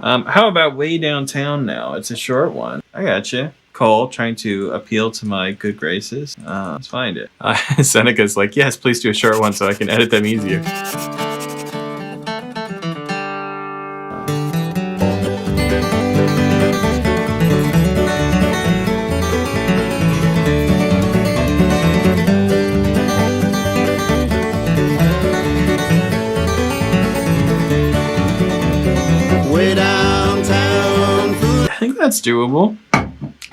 How about Way Downtown now? It's a short one. I gotcha. Cole trying to appeal to my good graces. Let's find it. Seneca's like, yes, please do a short one so I can edit them easier. Way downtown. I think that's doable.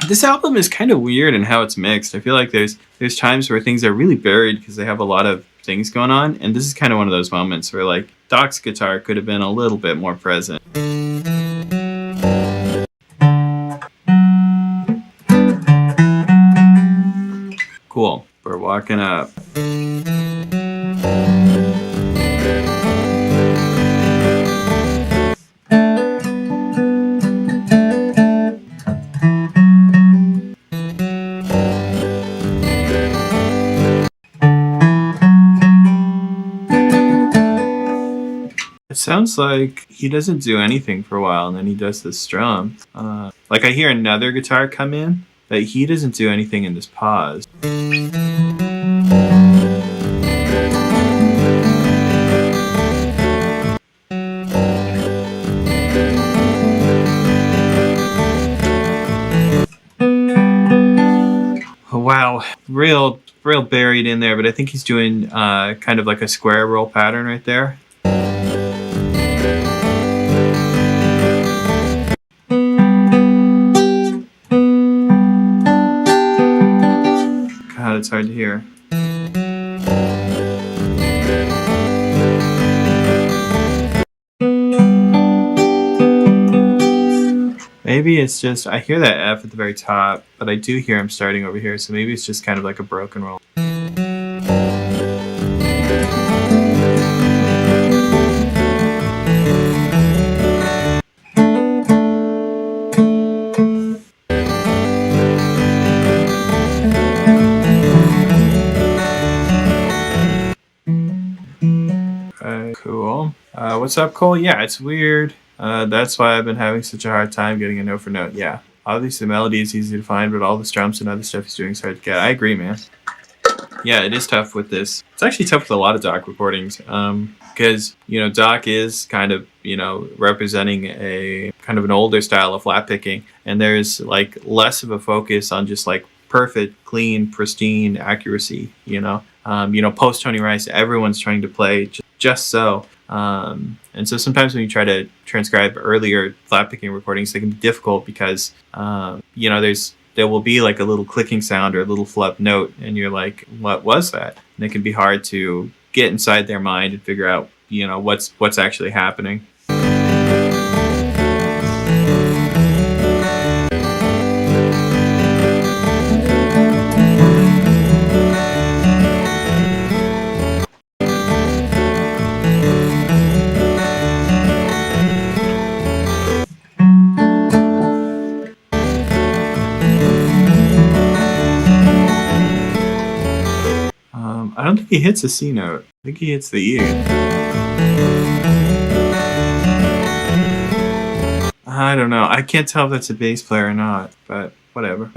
This album is kind of weird in how it's mixed. I feel like there's times where things are really buried because they have a lot of things going on, and this is kind of one of those moments where like Doc's guitar could have been a little bit more present. Cool. We're walking up. It sounds like he doesn't do anything for a while, and then he does this strum. Like I hear another guitar come in, but he doesn't do anything in this pause. Oh, wow, real buried in there, but I think he's doing kind of like a square roll pattern right there. God, it's hard to hear. Maybe it's just, I hear that F at the very top, but I do hear him starting over here, so maybe it's just kind of like a broken roll. Cool. What's up, Cole? Yeah, it's weird. That's why I've been having such a hard time getting a note for note. Yeah, obviously the melody is easy to find, but all the strums and other stuff he's doing is hard to get. I agree, man. Yeah, it is tough with this. It's actually tough with a lot of Doc recordings, because, you know, Doc is kind of, you know, representing a kind of an older style of flat picking, and there's like less of a focus on just like perfect, clean, pristine accuracy, you know, post Tony Rice, everyone's trying to play just so. And so sometimes when you try to transcribe earlier flat picking recordings, they can be difficult because, there will be like a little clicking sound or a little flub note, and you're like, what was that? And it can be hard to get inside their mind and figure out, you know, what's actually happening. I don't think he hits a C note. I think he hits the E. I don't know. I can't tell if that's a bass player or not, but whatever.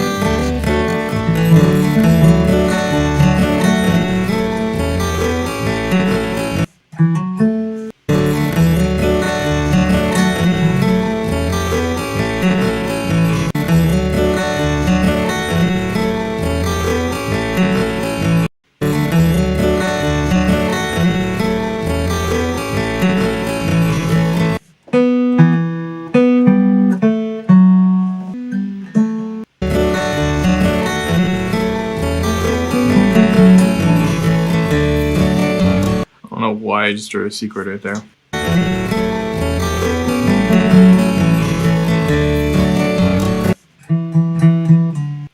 I just drew a C chord right there.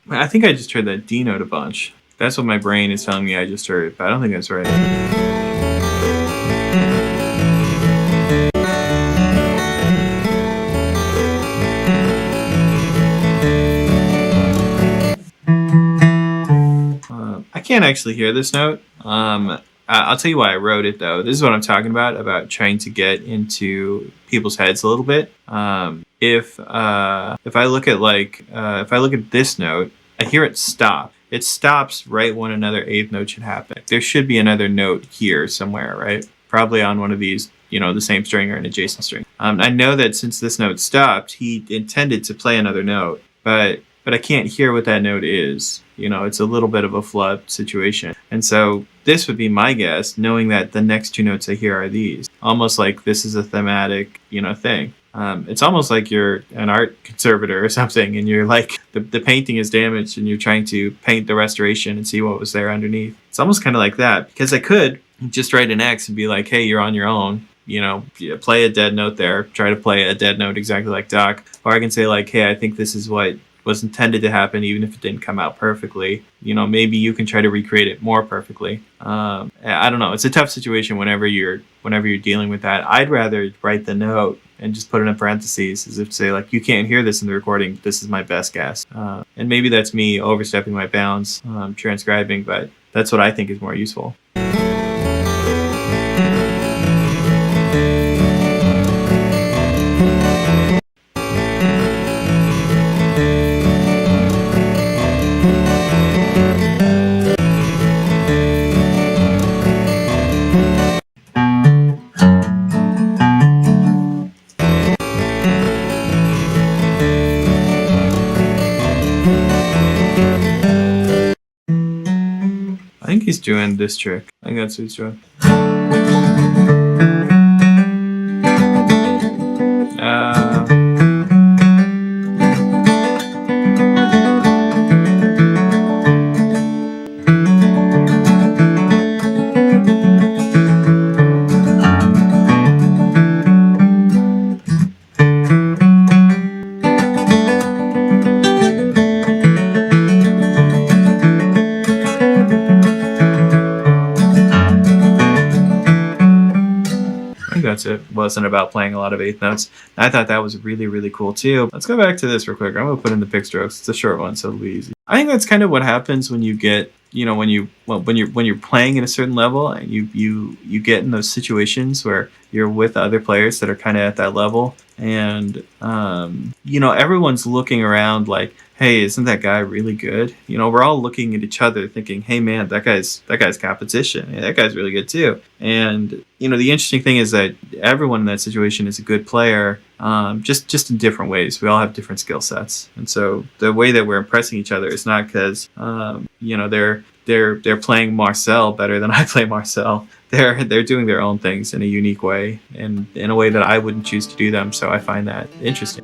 I think I just heard that D note a bunch. That's what my brain is telling me I just heard, but I don't think that's right. I can't actually hear this note. I'll tell you why I wrote it though. This is what I'm talking about trying to get into people's heads a little bit. If I look at if I look at this note, I hear it stop. It stops right when another eighth note should happen. There should be another note here somewhere, right? Probably on one of these, the same string or an adjacent string. I know that since this note stopped, he intended to play another note, but I can't hear what that note is. It's a little bit of a flub situation. And so this would be my guess, knowing that the next two notes I hear are these. Almost like this is a thematic, thing. It's almost like you're an art conservator or something, and you're like, the painting is damaged, and you're trying to paint the restoration and see what was there underneath. It's almost kind of like that, because I could just write an X and be like, hey, you're on your own. Play a dead note there. Try to play a dead note exactly like Doc. Or I can say like, hey, I think this is what was intended to happen, even if it didn't come out perfectly. Maybe you can try to recreate it more perfectly. I don't know. It's a tough situation whenever you're dealing with that. I'd rather write the note and just put it in parentheses, as if to say like, you can't hear this in the recording. This is my best guess. And maybe that's me overstepping my bounds, transcribing, but that's what I think is more useful. I think he's doing this trick. I think that's what he's doing. That's it. Wasn't about playing a lot of eighth notes. I thought that was really, really cool too. Let's go back to this real quick. I'm gonna put in the pick strokes. It's a short one, so it'll be easy. I think that's kind of what happens when you get, when you're playing at a certain level, and you get in those situations where you're with other players that are kind of at that level, and everyone's looking around like, hey, isn't that guy really good? We're all looking at each other thinking, hey man, that guy's competition. Hey, that guy's really good too. And the interesting thing is that everyone in that situation is a good player, just in different ways. We all have different skill sets, and so the way that we're impressing each other is not because they're playing Marcel better than I play Marcel. They're doing their own things in a unique way, and in a way that I wouldn't choose to do them. So I find that interesting.